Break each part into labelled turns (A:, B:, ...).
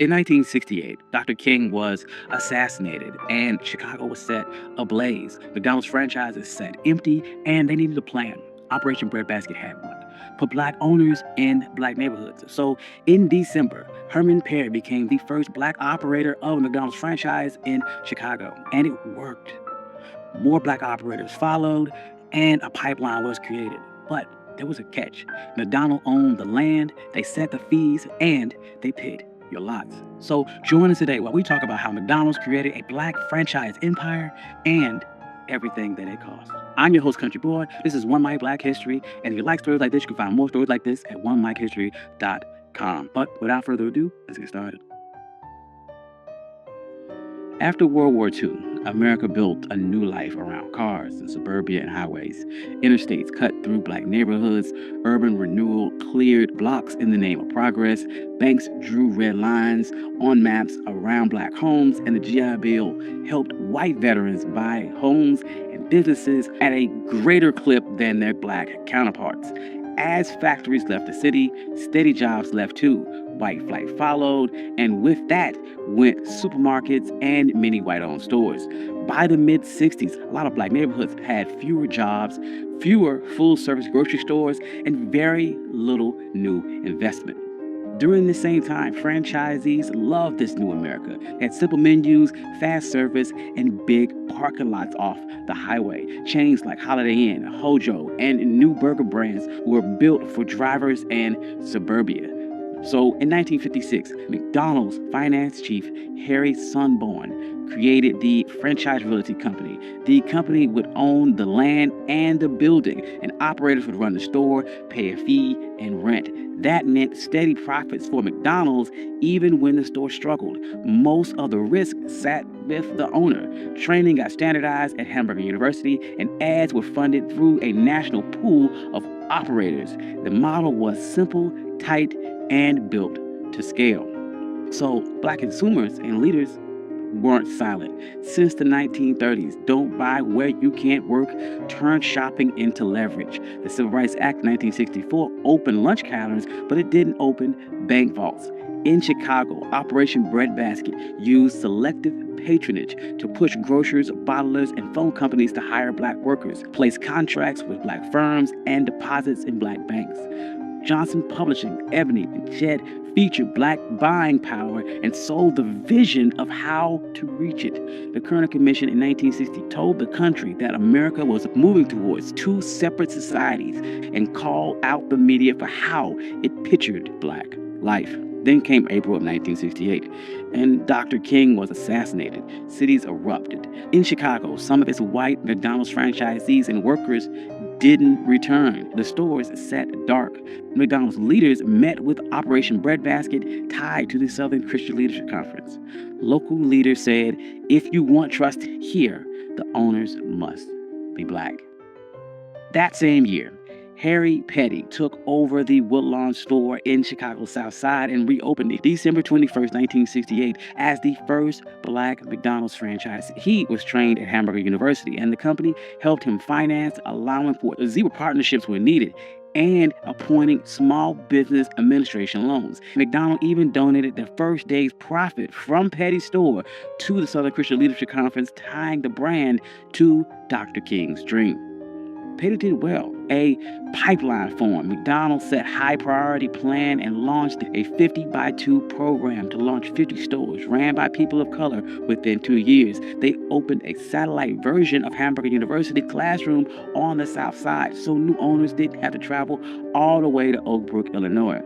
A: In 1968, Dr. King was assassinated and Chicago was set ablaze. McDonald's franchises sat empty and they needed a plan. Operation Breadbasket had one. Put black owners in black neighborhoods. So in December, Herman Perry became the first black operator of a McDonald's franchise in Chicago. And it worked. More black operators followed and a pipeline was created. But there was a catch. McDonald owned the land, they set the fees, and they paid your lots. So join us today while we talk about how McDonald's created a black franchise empire and everything that it cost. I'm your host, Country Boy. This is One Mic Black History, and if you like stories like this, you can find more stories like this at onemichistory.com. But without further ado, let's get started. After World War II, America built a new life around cars and suburbia and highways. Interstates cut through black neighborhoods. Urban renewal cleared blocks in the name of progress. Banks drew red lines on maps around black homes, and the GI Bill helped white veterans buy homes and businesses at a greater clip than their black counterparts. As factories left the city, steady jobs left too. White flight followed, and with that went supermarkets and many white-owned stores. By the mid-60s, a lot of black neighborhoods had fewer jobs, fewer full-service grocery stores, and very little new investment. During the same time, franchisees loved this new America. They had simple menus, fast service, and big parking lots off the highway. Chains like Holiday Inn, Hojo, and new burger brands were built for drivers and suburbia. So in 1956, McDonald's finance chief Harry Sunborn created the Franchise Realty Company. The company would own the land and the building, and operators would run the store, pay a fee, and rent. That meant steady profits for McDonald's even when the store struggled. Most of the risk sat with the owner. Training got standardized at Hamburger University, and ads were funded through a national pool of operators. The model was simple, tight, and built to scale. So black consumers and leaders weren't silent. Since the 1930s, don't buy where you can't work turned shopping into leverage. The Civil Rights Act of 1964 opened lunch counters, but it didn't open bank vaults. In Chicago, Operation Breadbasket used selective patronage to push grocers, bottlers, and phone companies to hire black workers, place contracts with black firms, and deposits in black banks. Johnson Publishing, Ebony, and Chet featured black buying power and sold the vision of how to reach it. The Kerner Commission in 1960 told the country that America was moving towards two separate societies and called out the media for how it pictured black life. Then came April of 1968, and Dr. King was assassinated. Cities erupted. In Chicago, some of its white McDonald's franchisees and workers didn't return. The stores sat dark. McDonald's leaders met with Operation Breadbasket tied to the Southern Christian Leadership Conference. Local leaders said, if you want trust here, the owners must be black. That same year, Harry Petty took over the Woodlawn store in Chicago's South Side and reopened it December 21st, 1968 as the first black McDonald's franchise. He was trained at Hamburger University, and the company helped him finance, allowing for zero partnerships when needed, and appointing small business administration loans. McDonald even donated the first day's profit from Petty's store to the Southern Christian Leadership Conference, tying the brand to Dr. King's dream. Petty did well. A pipeline formed. McDonald's set high priority plan and launched a 50x2 program to launch 50 stores ran by people of color within 2 years. They opened a satellite version of Hamburger University classroom on the South Side, so new owners didn't have to travel all the way to Oak Brook, Illinois.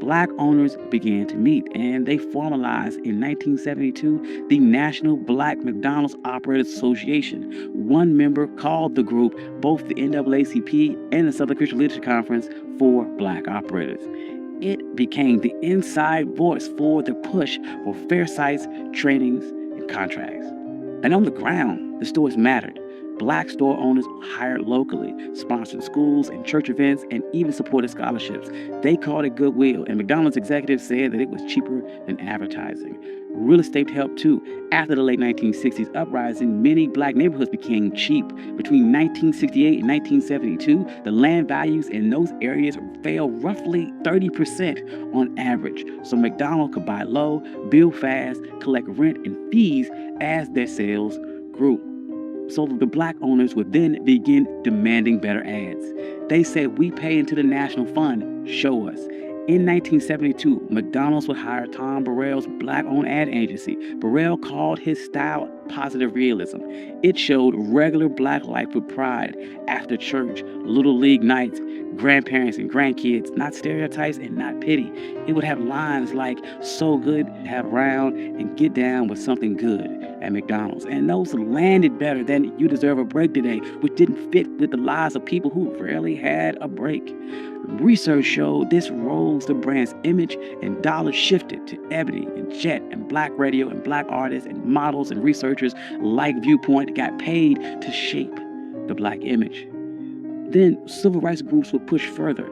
A: Black owners began to meet, and they formalized in 1972 the National Black McDonald's Operators Association. One member called the group both the NAACP and the Southern Christian Leadership Conference for black operators. It became the inside voice for the push for fair sites, trainings, and contracts. And on the ground, the stores mattered. Black store owners hired locally, sponsored schools and church events, and even supported scholarships. They called it goodwill, and McDonald's executives said that it was cheaper than advertising. Real estate helped too. After the late 1960s uprising, many black neighborhoods became cheap. Between 1968 and 1972, the land values in those areas fell roughly 30% on average. So McDonald's could buy low, build fast, collect rent and fees as their sales grew. So the black owners would then begin demanding better ads. They said, "We pay into the national fund, show us." In 1972, McDonald's would hire Tom Burrell's black-owned ad agency. Burrell called his style positive realism. It showed regular black life with pride, after church, little league nights, grandparents and grandkids, not stereotypes and not pity. It would have lines like, "So good, have round, and get down with something good" at McDonald's. And those landed better than "You deserve a break today," which didn't fit with the lives of people who rarely had a break. Research showed this rose the brand's image, and dollars shifted to Ebony and Jet and black radio, and black artists and models and researchers like Viewpoint got paid to shape the black image. Then civil rights groups would push further.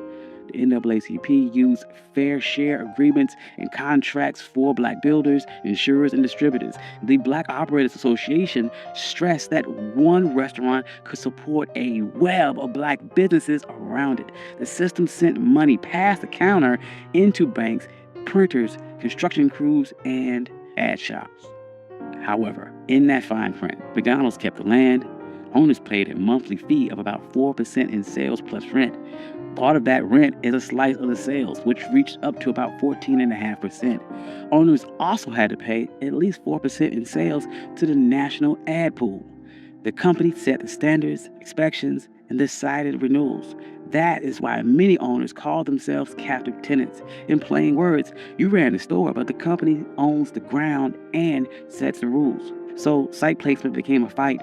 A: The NAACP used fair share agreements and contracts for black builders, insurers, and distributors. The Black Operators Association stressed that one restaurant could support a web of black businesses around it. The system sent money past the counter into banks, printers, construction crews, and ad shops. However, in that fine print, McDonald's kept the land. Owners paid a monthly fee of about 4% in sales plus rent. Part of that rent is a slice of the sales, which reached up to about 14.5%. Owners also had to pay at least 4% in sales to the national ad pool. The company set the standards, inspections, and decided renewals. That is why many owners call themselves captive tenants. In plain words, you ran the store, but the company owns the ground and sets the rules. So site placement became a fight.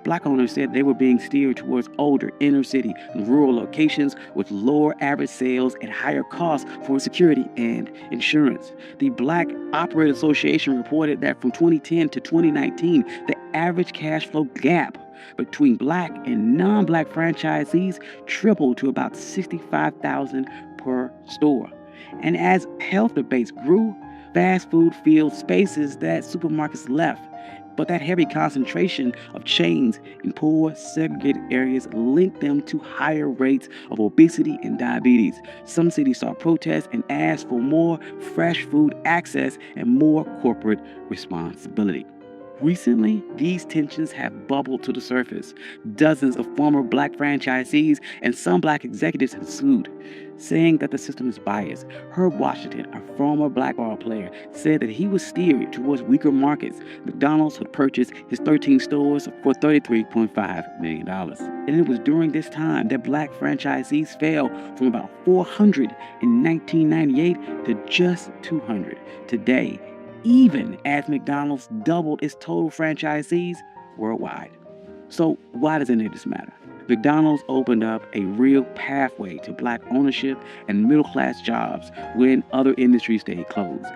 A: Black owners said they were being steered towards older inner city and rural locations with lower average sales and higher costs for security and insurance. The Black Operators Association reported that from 2010 to 2019, the average cash flow gap between black and non-black franchisees tripled to about $65,000 per store. And as health debates grew, fast food filled spaces that supermarkets left. But that heavy concentration of chains in poor, segregated areas linked them to higher rates of obesity and diabetes. Some cities saw protests and asked for more fresh food access and more corporate responsibility. Recently, these tensions have bubbled to the surface. Dozens of former black franchisees and some black executives have sued, saying that the system is biased. Herb Washington, a former black ball player, said that he was steered towards weaker markets. McDonald's would purchase his 13 stores for $33.5 million. And it was during this time that black franchisees fell from about 400 in 1998 to just 200 today, even as McDonald's doubled its total franchisees worldwide. So why does any of this matter? McDonald's opened up a real pathway to black ownership and middle-class jobs when other industries stayed closed.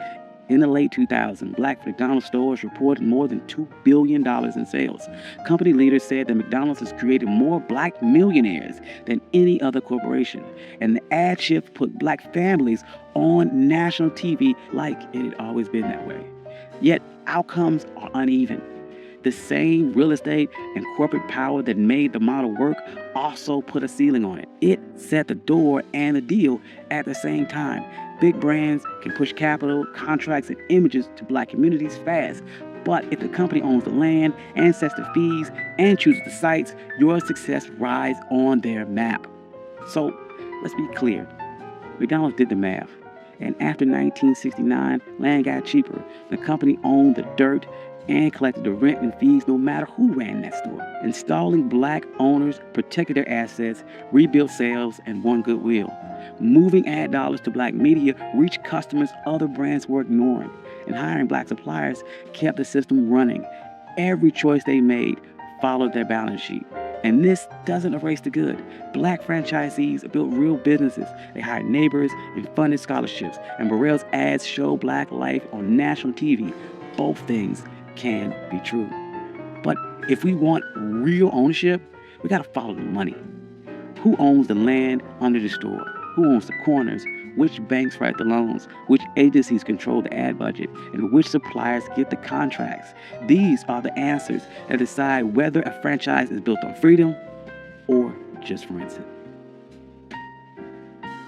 A: In the late 2000s, black McDonald's stores reported more than $2 billion in sales. Company leaders said that McDonald's has created more black millionaires than any other corporation. And the ad shift put black families on national TV like it had always been that way. Yet outcomes are uneven. The same real estate and corporate power that made the model work also put a ceiling on it. It set the door and the deal at the same time. Big brands can push capital, contracts, and images to black communities fast. But if the company owns the land and sets the fees and chooses the sites, your success rides on their map. So let's be clear. McDonald's did the math. And after 1969, land got cheaper. The company owned the dirt and collected the rent and fees no matter who ran that store. Installing black owners protected their assets, rebuilt sales, and won goodwill. Moving ad dollars to black media reached customers other brands were ignoring. And hiring black suppliers kept the system running. Every choice they made followed their balance sheet. And this doesn't erase the good. Black franchisees built real businesses. They hired neighbors and funded scholarships. And Burrell's ads show black life on national TV. Both things can be true. But if we want real ownership, we got to follow the money. Who owns the land under the store? Who owns the corners? Which banks write the loans? Which agencies control the ad budget? And which suppliers get the contracts? These are the answers that decide whether a franchise is built on freedom or just for instance.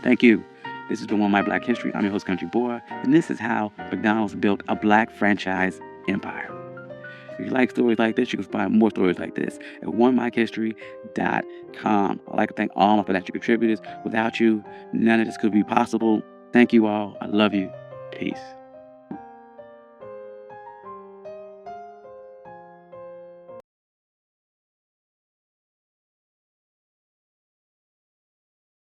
A: Thank you. This has been One My Black History. I'm your host, Country Boy, and this is how McDonald's built a black franchise empire. If you like stories like this, you can find more stories like this at onemyhistory.com. I'd like to thank all my financial contributors. Without you, none of this could be possible. Thank you all. I love you. Peace.